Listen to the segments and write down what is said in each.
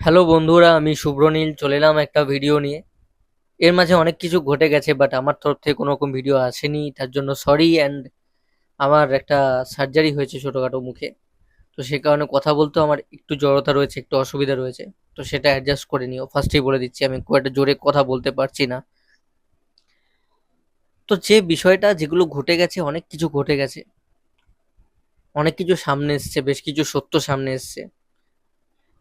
Hello বন্ধুরা, আমি শুভ্রনীল চলে এলাম একটা ভিডিও নিয়ে। এর মাঝে অনেক কিছু ঘটে গেছে, বাট আমার তরফ থেকে কোনো রকম ভিডিও আসেনি, তার জন্য সরি। অ্যান্ড আমার একটা সার্জারি হয়েছে ছোটোখাটো মুখে, তো সে কারণে কথা বলতেও আমার একটু জড়তা রয়েছে, একটু অসুবিধা রয়েছে। তো সেটা অ্যাডজাস্ট করে নিও, ফার্স্টেই বলে দিচ্ছি আমি খুব একটা জোরে কথা বলতে পারছি না। তো যে বিষয়টা যেগুলো ঘটে গেছে, অনেক কিছু ঘটে গেছে, অনেক কিছু সামনে এসছে, বেশ কিছু সত্য সামনে এসছে।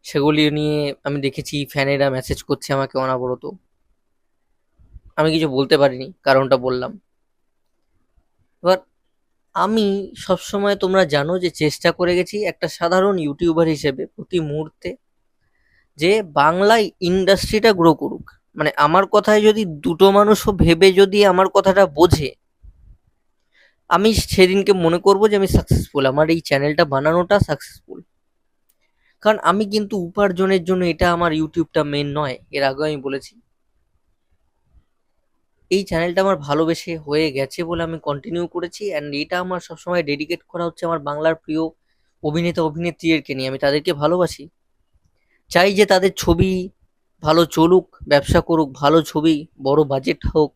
সেগুলি নিয়ে আমি দেখেছি ফ্যানেরা মেসেজ করছে আমাকে অনবরত। আমি কিছু বলতে পারিনি, কারণটা বললাম। এবার আমি সবসময়, তোমরা জানো যে চেষ্টা করে গেছি একটা সাধারণ ইউটিউবার হিসেবে প্রতি মুহূর্তে যে বাংলা ইন্ডাস্ট্রিটা গ্রো করুক। মানে আমার কথায় যদি দুটো মানুষও ভেবে যদি আমার কথাটা বোঝে, আমি সেদিনকে মনে করব যে আমি সাকসেসফুল, আমার এই চ্যানেলটা বানানোটা সাকসেসফুল। কারণ আমি কিন্তু উপার্জনের জন্য এটা আমার ইউটিউবটা মেন নয়, এর আগে আমি বলেছি। এই চ্যানেলটা আমার ভালোবেসে হয়ে গেছে বলে আমি কন্টিনিউ করেছি, অ্যান্ড এটা আমার সবসময় ডেডিকেট করা হচ্ছে আমার বাংলার প্রিয় অভিনেতা অভিনেত্রীদেরকে নিয়ে। আমি তাদেরকে ভালোবাসি, চাই যে তাদের ছবি ভালো চলুক, ব্যবসা করুক, ভালো ছবি, বড় বাজেট হোক।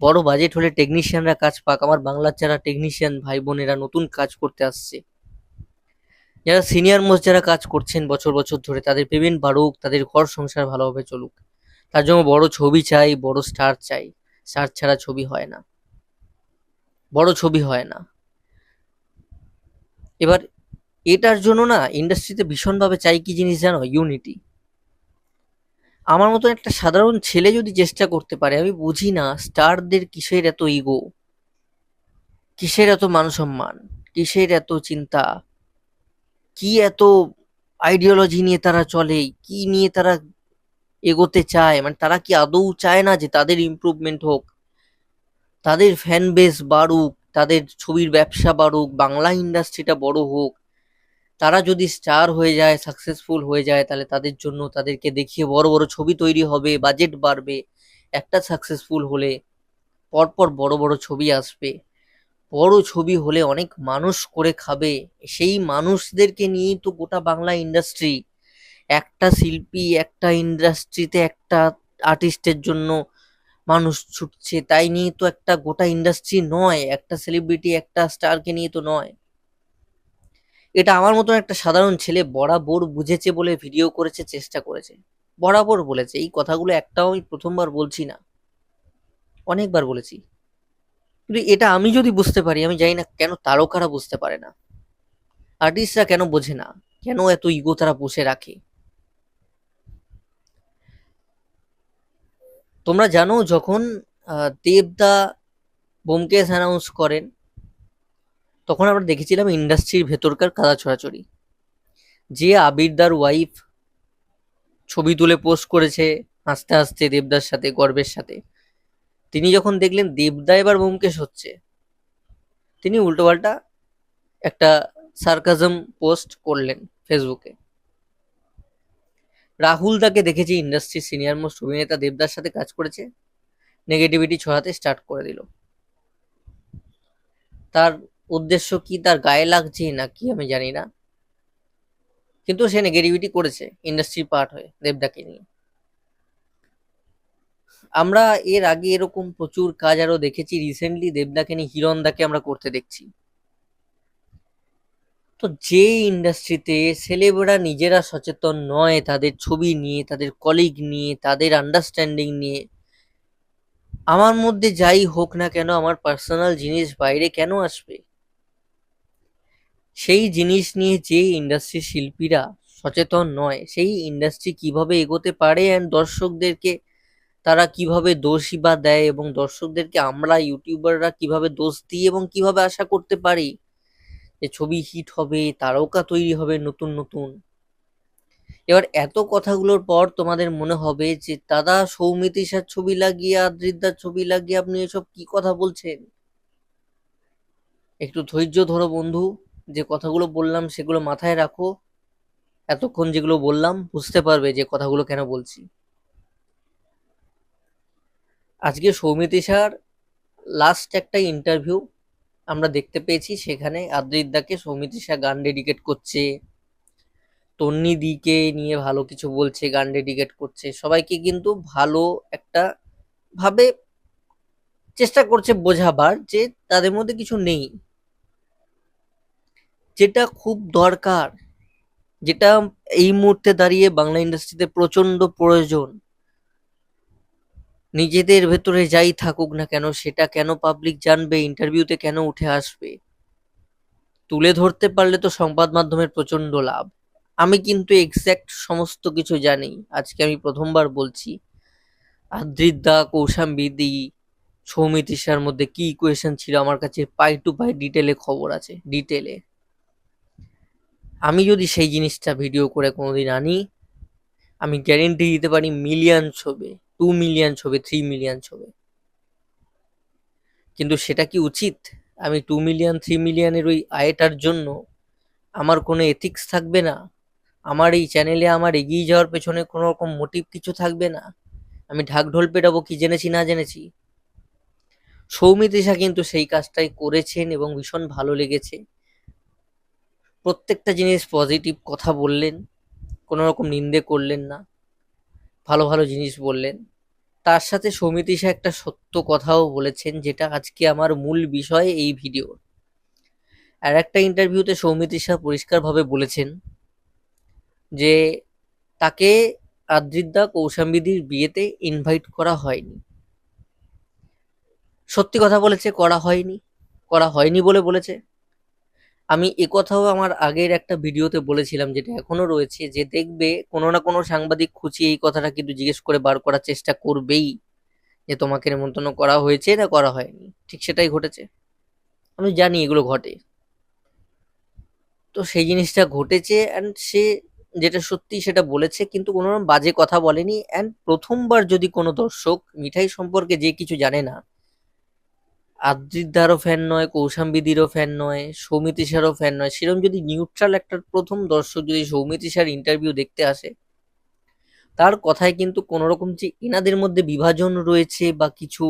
বড় বাজেট হলে টেকনিশিয়ানরা কাজ পাক, আমার বাংলার যারা টেকনিশিয়ান ভাই বোনেরা নতুন কাজ করতে আসছে, যারা সিনিয়র মোস্ট যারা কাজ করছেন বছর বছর ধরে, তাদের পেমেন্ট বাড়ুক, তাদের ঘর সংসার ভালোভাবে চলুক। তার জন্য বড় ছবি চাই, বড় স্টার চাই। স্টার ছাড়া ছবি হয় না, বড় ছবি হয় না। এবার এটার জন্য না ইন্ডাস্ট্রিতে ভীষণভাবে চাই কি জিনিস জানো? ইউনিটি। আমার মতন একটা সাধারণ ছেলে যদি চেষ্টা করতে পারে, আমি বুঝি না স্টারদের কিসের এত ইগো, কিসের এত মান সম্মান, কিসের এত চিন্তা, কি এত আইডিওলজি নিয়ে তারা চলে, কি নিয়ে তারা এগোতে চায়। মানে তারা কি আদৌ চায় না যে তাদের ইমপ্রুভমেন্ট হোক, তাদের ফ্যান বেস বাড়ুক, তাদের ছবির ব্যবসা বাড়ুক, বাংলা ইন্ডাস্ট্রিটা বড় হোক। তারা যদি স্টার হয়ে যায়, সাকসেসফুল হয়ে যায়, তাহলে তাদের জন্য তাদেরকে দেখিয়ে বড় বড় ছবি তৈরি হবে, বাজেট বাড়বে। একটা সাকসেসফুল হলে পরপর বড় বড় ছবি আসবে। বড় ছবি হলে অনেক মানুষ করে খাবে। সেই মানুষদেরকে নিয়েই তো গোটা বাংলা ইন্ডাস্ট্রি। একটা শিল্পী একটা ইন্ডাস্ট্রিতে একটা আর্টিস্টের জন্য মানুষ ছুটছে, তাই নিয়ে তো একটা গোটা ইন্ডাস্ট্রি নয়, একটা সেলিব্রিটি একটা স্টারকে নিয়ে তো নয়। এটা আমার মতন একটা সাধারণ ছেলে বরাবর বুঝেছে বলে ভিডিও করেছে, চেষ্টা করেছে, বরাবর বলেছে। এই কথাগুলো একটাও আমি প্রথমবার বলছি না, অনেকবার বলেছি। কিন্তু এটা আমি যদি বুঝতে পারি, আমি জানি না কেন তারকারা বুঝতে পারে না, আর্টিস্টরা কেন বোঝে না, কেন এত ইগো তারা পুষে রাখে। তোমরা জানো যখন দেবদা ব্যোমকেশ অ্যানাউন্স করেন, তখন আমরা দেখেছিলাম ইন্ডাস্ট্রির ভেতরকার কাদা ছড়াছড়ি। যে আবিরদার ওয়াইফ ছবি তুলে পোস্ট করেছে হাসতে হাসতে দেবদার সাথে, গর্বের সাথে, তিনি যখন দেখলেন দেবদা এবার ব্যোমকেশ হচ্ছে, তিনি উল্টোপাল্টা একটা সার্কাজম পোস্ট করলেন ফেসবুকে। রাহুল দাকে দেখেছি ইন্ডাস্ট্রির সিনিয়র মোস্ট অভিনেতা দেবদার সাথে কাজ করেছে, নেগেটিভিটি ছড়াতে স্টার্ট করে দিল। তার উদ্দেশ্য কি, তার গায়ে লাগছে না কি আমি জানি না, কিন্তু সে নেগেটিভিটি করেছে ইন্ডাস্ট্রির পার্ট হয়ে দেবদাকে নিয়ে। আমরা এর আগে এরকম প্রচুর কাজ আরো দেখেছি, রিসেন্টলি দেবদাকে নিয়ে হিরণদাকে আমরা করতে দেখছি। তো যে ইন্ডাস্ট্রিতে সেলেবরা নিজেরা সচেতন নয় তাদের ছবি নিয়ে, তাদের কলিগ নিয়ে, তাদের আন্ডারস্ট্যান্ডিং নিয়ে, আমার মধ্যে যাই হোক না কেন, আমার পার্সোনাল জিনিস বাইরে কেন আসবে? সেই জিনিস নিয়ে যে ইন্ডাস্ট্রির শিল্পীরা সচেতন নয়, সেই ইন্ডাস্ট্রি কিভাবে এগোতে পারে, অ্যান্ড দর্শকদেরকে তারা কিভাবে দোষই বা দেয়, এবং দর্শকদেরকে আমরা ইউটিউবাররা কিভাবে দোষ দিই, এবং কিভাবে আশা করতে পারি যে ছবি হিট হবে, তারকা তৈরি হবে নতুন নতুন। এবার এত কথাগুলোর পর তোমাদের মনে হবে যে দাদা সৌমিতিশার ছবি লাগিয়ে, আদ্রিদার ছবি লাগিয়ে আপনি এসব কি কথা বলছেন। একটু ধৈর্য ধরো বন্ধু, যে কথাগুলো বললাম সেগুলো মাথায় রাখো। এতক্ষণ যেগুলো বললাম বুঝতে পারবে যে কথাগুলো কেন বলছি। আজকে সৌমিতিশার লাস্ট একটা ইন্টারভিউ আমরা দেখতে পেয়েছি, সেখানে আদ্রিদাকে সৌমিতিশা গান ডেডিকেট করছে, তন্নিদিকে নিয়ে ভালো কিছু বলছে, গান ডেডিকেট করছে, সবাইকে কিন্তু ভালো একটা ভাবে চেষ্টা করছে বোঝাবার যে তাদের মধ্যে কিছু নেই, যেটা খুব দরকার, যেটা এই মুহূর্তে দাঁড়িয়ে বাংলা ইন্ডাস্ট্রিতে প্রচন্ড প্রয়োজন। নিজেদের ভেতরে যাই থাকুক না কেন সেটা কেন পাবলিক জানবে, ইন্টারভিউতে কেন উঠে আসবে, তুলে ধরতে পারলে তো সংবাদ মাধ্যমের প্রচন্ড লাভ। আমি কিন্তু এক্সাক্ট সমস্ত কিছু জানি, আজকে আমি প্রথমবার বলছি আদ্রিত দা, কৌশাম্বী, সৌমিত্রিষার মধ্যে কি ইকুয়েশন ছিল আমার কাছে পাই টু পাই ডিটেলে খবর আছে, ডিটেলে। আমি যদি সেই জিনিসটা ভিডিও করে কোনোদিন আনি, আমি গ্যারেন্টি দিতে পারি মিলিয়ন ছবে, 2 মিলিয়ন ছবে, 3 মিলিয়ন ছবে। কিন্তু সেটা কি উচিত? আমি 2 মিলিয়ন 3 মিলিয়নের ওই আয়টার জন্য আমার কোনো এথিক্স থাকবে না, আমার এই চ্যানেলে আমার এগিয়ে যাওয়ার পেছনে কোনো রকম মোটিভ কিছু থাকবে না, আমি ঢাকঢোল পেটাবো কি জেনেছি না জেনেছি। সৌমিত্রিষা কিন্তু সেই কাজটাই করেছেন এবং ভীষণ ভালো লেগেছে। প্রত্যেকটা জিনিস পজিটিভ কথা বললেন, কোনো রকম নিন্দে করলেন না, ভালো ভালো জিনিস বললেন। তার সাথে সৌমিত্রিষা একটা সত্য কথাও বলেছেন, যেটা আজকে আমার মূল বিষয় এই ভিডিওর। আর একটা ইন্টারভিউতে সৌমিত্রিষা পরিষ্কারভাবে বলেছেন যে তাকে আদ্রিত দা, কৌশাম্বীদির বিয়েতে ইনভাইট করা হয়নি। সত্যি কথা বলেছে, করা হয়নি, করা হয়নি বলে বলেছে। আমি একথাও আমার আগের একটা ভিডিওতে বলেছিলাম, যেটা এখনো রয়েছে, যে দেখবে কোনো না কোনো সাংবাদিক খুঁচিয়ে এই কথাটা কিন্তু জিজ্ঞেস করে বার করার চেষ্টা করবেই, যে তোমাকে নেমন্তন্ন করা হয়েছে না করা হয়নি। ঠিক সেটাই ঘটেছে, আমি জানি এগুলো ঘটে। তো সেই জিনিসটা ঘটেছে, অ্যান্ড সে যেটা সত্যি সেটা বলেছে, কিন্তু কোনো রকম বাজে কথা বলেনি। অ্যান্ড প্রথমবার যদি কোনো দর্শক মিঠাই সম্পর্কে যে কিছু জানে না, আদ্রিতদারও ফ্যান নয়, কৌশাম্বীদিরও ফ্যান নয়, সৌমিত্রিষারও ফ্যান নয়, সেরকম যদি নিউট্রাল একটা প্রথম দর্শক যদি সৌমিত্রিষার ইন্টারভিউ দেখতে আসে, তার কথায় কিন্তু কোনো রকম যে এনাদের মধ্যে বিভাজন রয়েছে বা কিছু,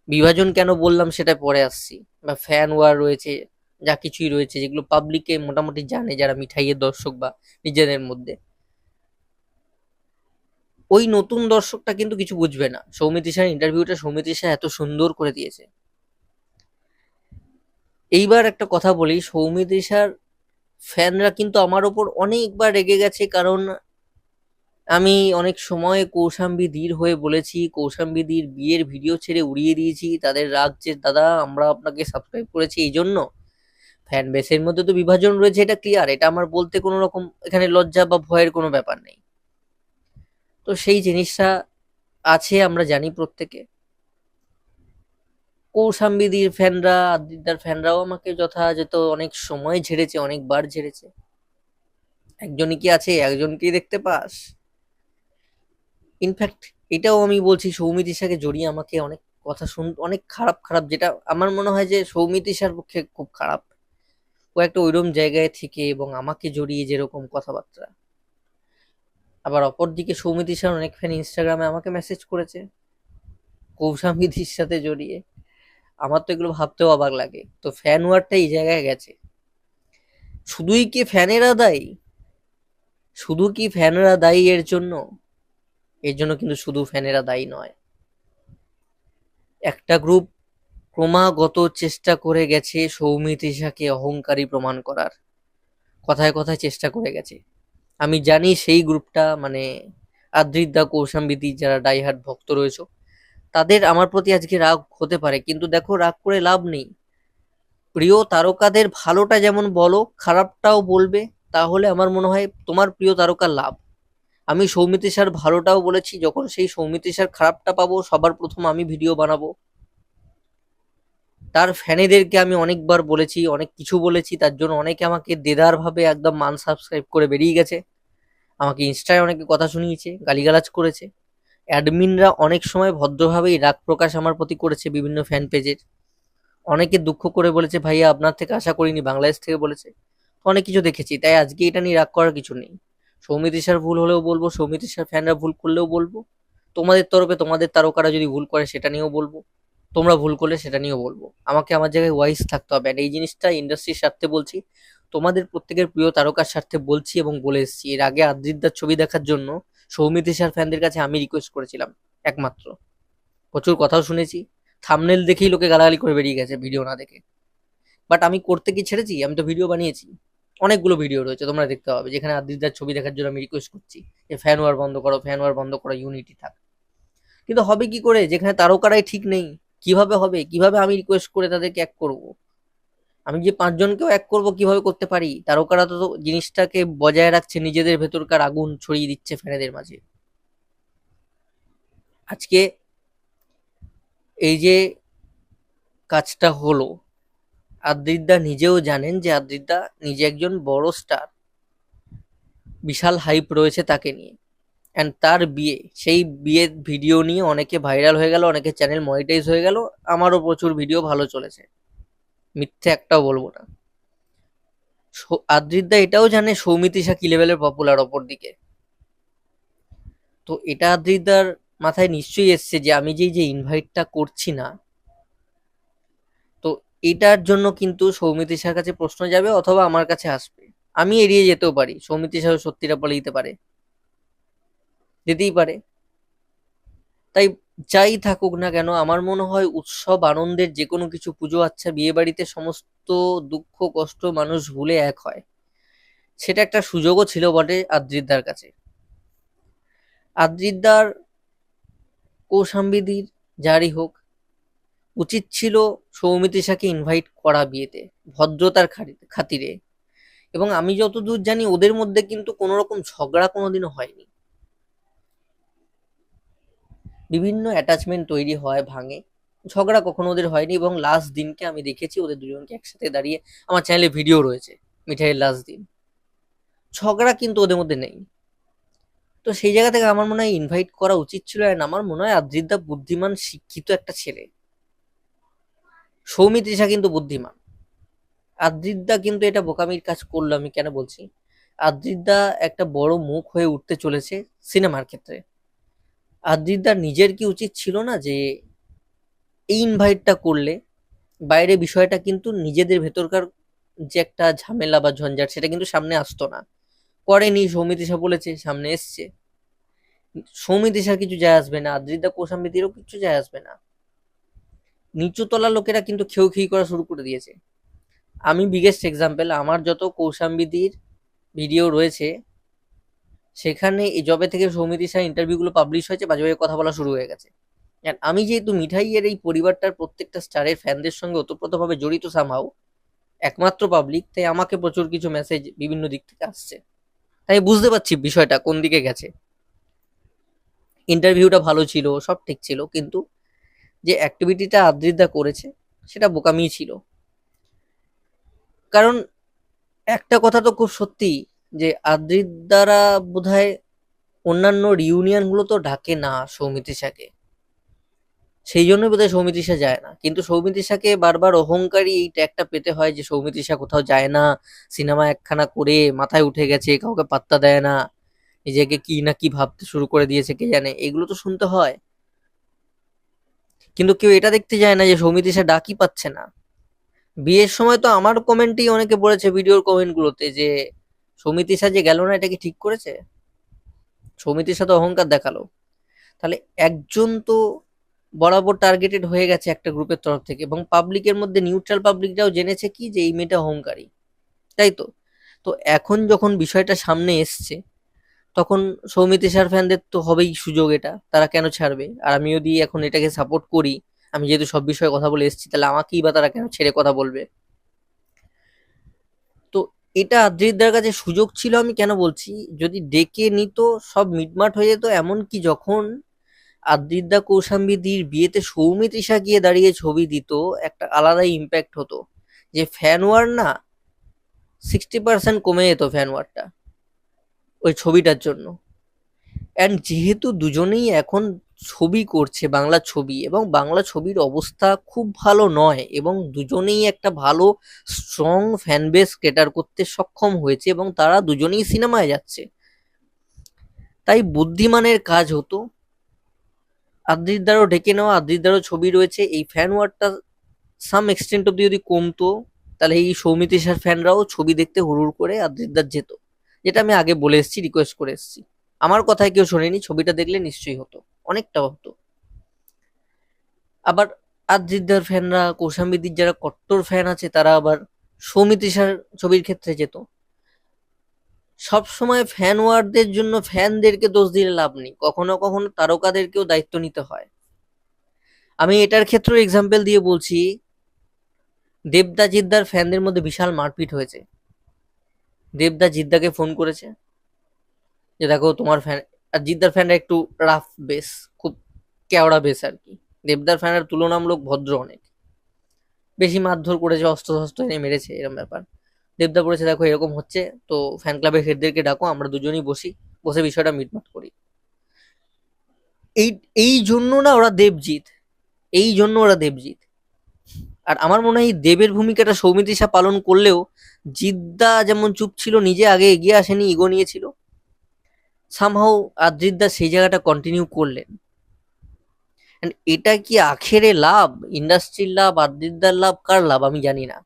বিভাজন কেন বললাম সেটা পরে আসছি, বা ফ্যান ওয়ার রয়েছে, যা কিছুই রয়েছে যেগুলো পাবলিকে মোটামুটি জানে যারা মিঠাইয়ের দর্শক বা নিজেদের মধ্যে, ওই নতুন দর্শকটা কিন্তু কিছু বুঝবে না। সৌমিত্রিষার ইন্টারভিউটা সৌমিত্রিষা এত সুন্দর করে দিয়েছে। এইবার একটা কথা বলি, সৌমিত্রিষার ফ্যানরা কিন্তু আমার ওপর অনেকবার রেগে গেছে, কারণ আমি অনেক সময় কৌশাম্বীদির হয়ে বলেছি, কৌশাম্বীদির বিয়ের ভিডিও ছেড়ে উড়িয়ে দিয়েছি। তাদের রাগ যে দাদা আমরা আপনাকে সাবস্ক্রাইব করেছি এই জন্য। ফ্যান বেসের মধ্যে তো বিভাজন রয়েছে, এটা ক্লিয়ার, এটা আমার বলতে কোনো রকম এখানে লজ্জা বা ভয়ের কোনো ব্যাপার নেই। তো সেই জিনিসটা আছে, আমরা জানি প্রত্যেকে। কৌশাম্বীদির ফ্যানরা, আদ্রিতার ফ্যানরাও আমাকে যথাযথ অনেক সময় ঝেড়েছে, অনেকবার ঝেড়েছে। একজনই কি আছে, একজনকেই দেখতে পাস। ইনফ্যাক্ট এটাও আমি বলছি, সৌমিত্রিষাকে জড়িয়ে আমাকে অনেক কথা অনেক খারাপ খারাপ, যেটা আমার মনে হয় যে সৌমিত্রিষার পক্ষে খুব খারাপ। ও একটা ওইরকম জায়গায় থেকে এবং আমাকে জড়িয়ে যেরকম কথাবার্তা। আবার অপরদিকে সৌমিত্রিষার অনেক ফ্যান ইনস্টাগ্রামে আমাকে মেসেজ করেছে কৌশাম্বীদির সাথে জড়িয়ে। আমার তো এগুলো ভাবতেও অবাক লাগে। তো ফ্যান ওয়ারটা এই জায়গায় গেছে। শুধুই কি ফ্যানেরা দায়ী? শুধু কি ফ্যানেরা দায়ী এর জন্য? এর জন্য কিন্তু শুধু ফ্যানেরা দায়ী নয়। একটা গ্রুপ ক্রমাগত চেষ্টা করে গেছে সৌমিত্রিষাকে অহংকারী প্রমাণ করার, কথায় কথায় চেষ্টা করে গেছে। আমি জানি সেই গ্রুপটা মানে আদ্রিত দা, কৌশাম্বী যারা ডাইহার্ট ভক্ত রয়েছে, তাদের আমার প্রতি আজকে রাগ হতে পারে, কিন্তু দেখো রাগ করে লাভ নেই। প্রিয় তারকাদের ভালোটা যেমন বলো, খারাপটাও বলবে, তাহলে আমার মনে হয় তোমার প্রিয় তারকার লাভ। আমি সৌমিত্রিষার ভালোটাও বলেছি, যখন সেই সৌমিত্রিষার খারাপটা পাবো সবার প্রথম আমি ভিডিও বানাবো। তার ফ্যানেদেরকে আমি অনেকবার বলেছি, অনেক কিছু বলেছি, তার জন্য অনেকে আমাকে দেদার ভাবে একদম আনসাবস্ক্রাইব করে বেরিয়ে গেছে। আমাকে ইনস্টায় অনেকে কথা শুনিয়েছে, গালিগালাজ করেছে। অ্যাডমিনরা অনেক সময় ভদ্রভাবেই রাগ প্রকাশ আমার প্রতি করেছে বিভিন্ন ফ্যান পেজের। অনেকে দুঃখ করে বলেছে ভাইয়া আপনার থেকে আশা করিনি, বাংলাদেশ থেকে বলেছে। অনেক কিছু দেখেছি, তাই আজকে এটা নিয়ে রাগ করার কিছু নেই। সৌমিত্রিষার ভুল হলেও বলবো, সৌমিত্রিষার ফ্যানরা ভুল করলেও বলবো, তোমাদের তরফে তোমাদের তারকারা যদি ভুল করে সেটা নিয়েও বলবো, তোমরা ভুল করলে সেটা নিয়েও বলবো। আমাকে আমার জায়গায় ওয়াইজ থাকতে হবে, আর এই জিনিসটা ইন্ডাস্ট্রির স্বার্থে বলছি। তোমাদের প্রত্যেকের প্রিয় তারকার স্বার্থে বলছি এবং বলে এসেছি, এর আগে আদ্রিদার ছবি দেখার জন্য সৌমিত্রিষার ফ্যানদের কাছে আমি রিকোয়েস্ট করেছিলাম একমাত্র। প্রচুর কথাও শুনেছি, থাম্বনেল দেখেই লোকে গালাগালি করে বেরিয়ে গেছে ভিডিও না দেখে। বাট আমি করতে কি ছেড়েছি, আমি তো ভিডিও বানিয়েছি। অনেকগুলো ভিডিও রয়েছে, তোমরা দেখতে পাবে, যেখানে আদ্রিদার ছবি দেখার জন্য আমি রিকোয়েস্ট করছি যে ফ্যান ওয়ার বন্ধ করো, ফ্যান ওয়ার বন্ধ করো, ইউনিটি থাক। কিন্তু হবে কি করে, যেখানে তারকারাই ঠিক নেই? কিভাবে হবে? কিভাবে আমি রিকোয়েস্ট করে তাদেরকে এক করব? আমি যে ৫ জনকেও এক করব কিভাবে করতে পারি? তারকারা তো জিনিসটাকে বজায় রাখছে, নিজেদের ভেতরকার আগুন ছড়িয়ে দিচ্ছে ফ্যানেদের মাঝে। আজকে এই যে কাজটা হলো, আদ্রিদা নিজেও জানেন যে আদ্রিদা নিজে একজন বড় স্টার, বিশাল হাইপ রয়েছে তাকে নিয়ে। অ্যান্ড তার বিয়ে, সেই বিয়ের ভিডিও নিয়ে অনেকে ভাইরাল হয়ে গেল, অনেকে চ্যানেল মনিটাইজ হয়ে গেল, আমারও প্রচুর ভিডিও ভালো চলেছে, মিথ্যে একটাও বলবো না। আদ্রিদা এটাও জানে সৌমিত্রিষা কি লেভেলের পপুলার অপর দিকে। তো এটা আদ্রিদার মাথায় নিশ্চয়ই এসছে যে আমি যে ইনভাইটটা করছি না, তো এটার জন্য কিন্তু সৌমিত্রিষার কাছে প্রশ্ন যাবে অথবা আমার কাছে আসবে। আমি এড়িয়ে যেতেও পারি, সৌমিত্রিষা সত্যিটা বলে দিতে পারে, যেতেই পারে। তাই যাই থাকুক না কেন, আমার মনে হয় উৎসব আনন্দের যে কোনো কিছু, পুজো আচ্ছা বিয়ে বাড়িতে সমস্ত দুঃখ কষ্ট মানুষ ভুলে এক হয়, সেটা একটা সুযোগও ছিল বটে আদ্রিদার কাছে। আদ্রিদার কৌশাম্বীদির যারই হোক, উচিত ছিল সৌমিত্রিষাকে ইনভাইট করা বিয়েতে, ভদ্রতার খাতিরে। এবং আমি যতদূর জানি ওদের মধ্যে কিন্তু কোনো রকম ঝগড়া কোনোদিনও হয়নি। বিভিন্ন অ্যাটাচমেন্ট তৈরি হয়, ভাঙে, ঝগড়া কখনো ওদের হয়নি। এবং লাস্ট দিনকে আমি দেখেছি ওদের দুজনকে একসাথে দাঁড়িয়ে, আমার চ্যানেলে ভিডিও রয়েছে মিঠাইয়ের লাস্ট দিন, ঝগড়া কিন্তু ওদের মধ্যে নেই। তো সেই জায়গা থেকে আমার মনে হয় ইনভাইট করা উচিত ছিল। অ্যান্ড আমার মনে হয় আদ্রিদা বুদ্ধিমান শিক্ষিত একটা ছেলে, সৌমিত্রিষা কিন্তু বুদ্ধিমান। আদ্রিদা কিন্তু এটা বোকামির কাজ করলো, আমি কেন বলছি, আদ্রিদা একটা বড় মুখ হয়ে উঠতে চলেছে সিনেমার ক্ষেত্রে। আদ্রিদার নিজের কি উচিত ছিল না যে এই ইনভাইটটা করলে বাইরে বিষয়টা কিন্তু নিজেদের ভেতরকার যে একটা ঝামেলা বা ঝঞ্ঝাট, সেটা কিন্তু সামনে আসতো না? করেনি, সৌমিত্রিষা বলেছে, সামনে এসছে। সৌমিত্রিষার কিছু যায় আসবে না, আদ্রিদা কৌশাম্বীদেরও কিছু যায় আসবে না। নিচুতলা লোকেরা কিন্তু খেউ খেউ করা শুরু করে দিয়েছে। আমি বিগেস্ট এক্সাম্পল, আমার যত কৌশাম্বীদির ভিডিও রয়েছে, সেখানে এই জবে থেকে সৌমিত্রিষার ইন্টারভিউগুলো পাবলিশ হয়েছে, বাজে বাজে কথা বলা শুরু হয়ে গেছে। আমি যেহেতু মিঠাইয়ের এই পরিবারটার প্রত্যেকটা স্টারের ফ্যানদের সঙ্গে ওতপ্রোতভাবে জড়িত সামহাও, একমাত্র পাবলিক, তাই আমাকে প্রচুর কিছু মেসেজ বিভিন্ন দিক থেকে আসছে, তাই বুঝতে পারছি বিষয়টা কোন দিকে গেছে। ইন্টারভিউটা ভালো ছিল, সব ঠিক ছিল, কিন্তু যে অ্যাক্টিভিটিটা আদ্রিদা করেছে সেটা বোকামি ছিল। কারণ একটা কথা তো খুব সত্যি, যে আদ্রিদারা বোধহয় অন্যান্য রিউনিয়ন গুলো তো ডাকে না সৌমিত্রিষাকে, সেই জন্য বোধহয় সৌমিত্রিষা যায় না। কিন্তু সৌমিত্রিষাকে বারবার অহংকারী এই ট্যাগটা পেতে হয় যে সৌমিত্রিষা কোথাও যায় না, সিনেমা একখানা করে মাথায় উঠে গেছে, কাউকে পাত্তা দেয় না, নিজেকে কি না কি ভাবতে শুরু করে দিয়েছে কে জানে, এগুলো তো শুনতে হয়। কিন্তু কেউ এটা দেখতে যায় না যে সৌমিত্রিষা ডাকই পাচ্ছে না। বিয়ের সময় তো আমার কমেন্টেই অনেকে বলেছে, ভিডিওর কমেন্ট গুলোতে, যে সৌমিত্রিষা যে গেল না, এটা কি ঠিক করেছে? সৌমিত্রিষা তো অহংকার দেখালো। তাহলে একজন তো বরাবর টার্গেটেড হয়ে গেছে একটা গ্রুপের তরফ থেকে, এবং পাবলিকের মধ্যে নিউট্রাল পাবলিকরাও জেনেছে কি যে এই মেয়েটা অহংকারী, তাই তো? তো এখন যখন বিষয়টা সামনে এসছে, তখন সৌমিত্রিষার ফ্যানদের তো হবেই সুযোগ, এটা তারা কেন ছাড়বে? আর আমি যদি এখন এটাকে সাপোর্ট করি, আমি যেহেতু সব বিষয়ে কথা বলে এসেছি, তাহলে আমাকেই বা তারা কেন ছেড়ে কথা বলবে? তো এটা আদ্রিদার কাছে সুযোগ ছিল, আমি কেন বলছি, যদি ডেকে নিত সব মিটমাট হয়ে যেত। এমনকি যখন আদ্রিদা কৌশাম্বীদির বিয়েতে সৌমিত্রিষা গিয়ে দাঁড়িয়ে ছবি দিত, একটা আলাদাই ইম্প্যাক্ট হতো, যে ফ্যান ওয়ার না 60% কমে যেত ফ্যান ওয়ারটা ওই ছবিটার জন্য। অ্যান্ড যেহেতু দুজনেই এখন ছবি করছে, বাংলা ছবি, এবং বাংলা ছবির অবস্থা খুব ভালো নয়, এবং দুজনেই একটা ভালো স্ট্রং ফ্যান বেস ক্রেটার করতে সক্ষম হয়েছে, এবং তারা দুজনেই সিনেমায় যাচ্ছে, তাই বুদ্ধিমানের কাজ হতো আদ্রিদারও ডেকে নেওয়া, আদ্রিদারও ছবি রয়েছে, এই ফ্যান ওয়ারটা সাম এক্সটেন্ট অব্দি যদি কমতো, তাহলে এই সৌমিত্রিষার ফ্যানরাও ছবি দেখতে হুড়হুড় করে আদ্রিদার যেত, যেটা আমি আগে বলে এসেছি, রিকোয়েস্ট করে এসেছি। আমার কথায় কেউ শোনেনি, ছবিটা দেখলে নিশ্চয়ই হতো, অনেকটা হতো। আবার আদ্রিদার ফ্যানরা, কৌশাম্বীদির যারা কট্টর ফ্যান আছে, তারা আবার সৌমিত্রিষার ছবির ক্ষেত্রে যেত। সবসময় ফ্যান ওয়ারদের জন্য ফ্যানদেরকে দোষ দিলে লাভ নেই, কখনো কখনো তারকাদেরকেও দায়িত্ব নিতে হয়। আমি এটার ক্ষেত্রেও এক্সাম্পল দিয়ে বলছি, দেবদা জিদ্দার ফ্যানদের মধ্যে বিশাল মারপিট হয়েছে। দেবদা জিদ্দাকে ফোন করেছে যে দেখো তোমার ফ্যান, আর জিদ্দার ফ্যানরা একটু রাফ বেস, খুব কেওড়া বেস আর কি। দেবদার ফ্যানরা তুলনামূলক ভদ্র অনেক, বেশি মারধর করেছে, অস্ত্র শস্ত্র এনে মেরেছে, এরকম ব্যাপার। দেবদা বলেছে দেখো এরকম হচ্ছে, তো ফ্যান ক্লাবের হেডদেরকে ডাকো, আমরা দুজনেই বসি, বসে বিষয়টা মিটমাট করি। এই এই জন্য না ওরা দেবজিৎ, এই জন্য ওরা দেবজিৎ। আর আমার মনে হয় এই দেবের ভূমিকাটা সৌমিত্রিষা পালন করলেও, জিদ্দা যেমন চুপ ছিল, নিজে আগে এগিয়ে আসেনি, ইগো নিয়েছিল, সামহাও আদ্রিদা সেই জায়গাটা কন্টিনিউ করলেন। And এটা কি আখেরে লাভ, ইন্ডাস্ট্রির লাভ, আদ্রিদার লাভ, কার লাভ আমি জানি না।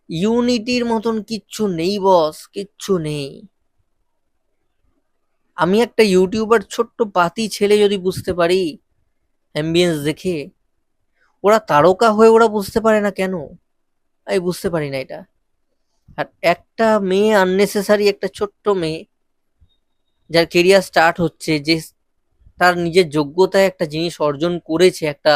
ইউনিটির মতন কিচ্ছু নেই বস, কিচ্ছু নেই। আমি একটা ইউটিউবার, ছোট্ট পাতি ছেলে যদি বুঝতে পারি অ্যাম্বিয়েন্স দেখে, ওরা তারকা হয়ে ওরা বুঝতে পারে না কেন, আমি বুঝতে পারি না এটা। আর একটা মেয়ে, আননেসেসারি একটা ছোট্ট মেয়ে, যার কেরিয়ার স্টার্ট হচ্ছে, যে তার নিজের যোগ্যতায় একটা জিনিস অর্জন করেছে, একটা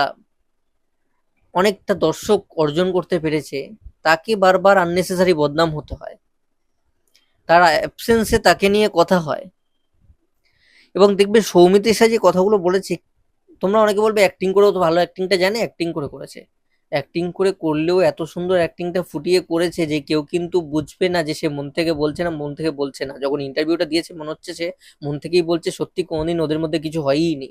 অনেকটা দর্শক অর্জন করতে পেরেছে, তাকে বারবার আননেসেসারি বদনাম হতে হয়, তার অ্যাবসেন্সে তাকে নিয়ে কথা হয়। এবং দেখবে সৌমিত্রিষা যে কথাগুলো বলেছে, তোমরা অনেকে বলবে অ্যাক্টিং করেও তো, ভালো অ্যাক্টিংটা জানে, অ্যাক্টিং করে করেছে। অ্যাক্টিং করে করলেও এত সুন্দর অ্যাক্টিংটা ফুটিয়ে করেছে যে কেউ কিন্তু বুঝবে না যে সে মন থেকে বলছে না, মন থেকে বলছে না। যখন ইন্টারভিউটা দিয়েছে মনে হচ্ছে সে মন থেকেই বলছে, সত্যি কোনোদিন ওদের মধ্যে কিছু হয়ই নি।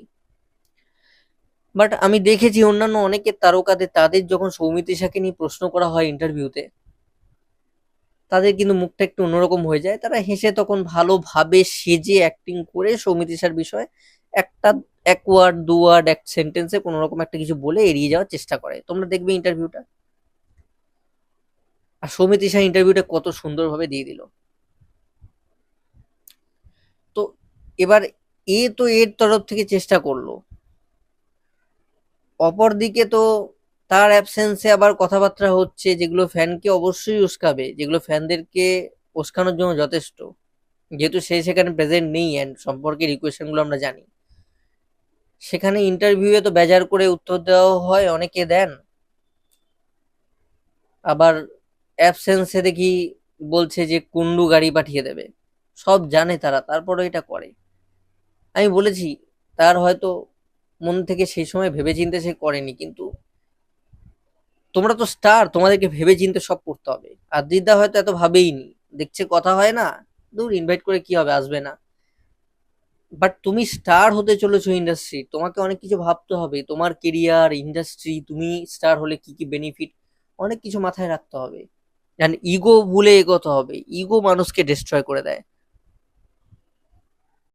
বাট আমি দেখেছি অন্যান্য অনেকের তারকাদের, তাদের যখন সৌমিত্রিষাকে নিয়ে প্রশ্ন করা হয় ইন্টারভিউতে, তাদের কিন্তু মুখটা একটু অন্যরকম হয়ে যায়, তারা হেসে তখন ভালোভাবে সেজে অ্যাক্টিং করে সৌমিত্রিষার বিষয়ে একটা, এক ওয়ার্ড দু ওয়ার্ড এক সেন্টেন্সে কোনো রকম একটা কিছু বলে এড়িয়ে যাওয়ার চেষ্টা করে। তোমরা দেখবে ইন্টারভিউটা, আর সৌমিত্রিষা ইন্টারভিউটা কত সুন্দরভাবে দিয়ে দিল। তো এবার তো এর তরফ থেকে চেষ্টা করলো, অপরদিকে তো তার অ্যাবসেন্সে আবার কথাবার্তা হচ্ছে যেগুলো ফ্যানকে অবশ্যই উস্কাবে, যেগুলো ফ্যানদেরকে উস্কানোর জন্য যথেষ্ট, যেহেতু সে সেখানে প্রেজেন্ট নেই অ্যান্ড সম্পর্কের ইকুয়েশনগুলো আমরা জানি। সেখানে ইন্টারভিউয়ে তো বেজার করে উত্তর দেওয়া হয়, অনেকে দেন, আবার অ্যাবসেন্সে দেখি বলছে যে কুন্ডু গাড়ি পাঠিয়ে দেবে, সব জানে তারা, তারপরে এটা করে। আমি বলেছি তার হয়তো মন থেকে সেই সময় ভেবেচিন্তে সে করেনি, কিন্তু তোমরা তো স্টার, তোমাদেরকে ভেবেচিন্তে সব করতে হবে। আর দিদা হয়তো এত ভাবেইনি, দেখছে কথা হয় না, দূর ইনভাইট করে কি হবে, আসবে না। বাট তুমি স্টার হতে চলেছো ইন্ডাস্ট্রি, তোমাকে অনেক কিছু ভাবতে হবে, তোমার কেরিয়ার, ইন্ডাস্ট্রি, তুমি স্টার হলে কি কি বেনিফিট, অনেক কিছু মাথায় রাখতে হবে। ইগো ভুলে এগোতে হবে, ইগো মানুষকে ডিস্ট্রয় করে দেয়।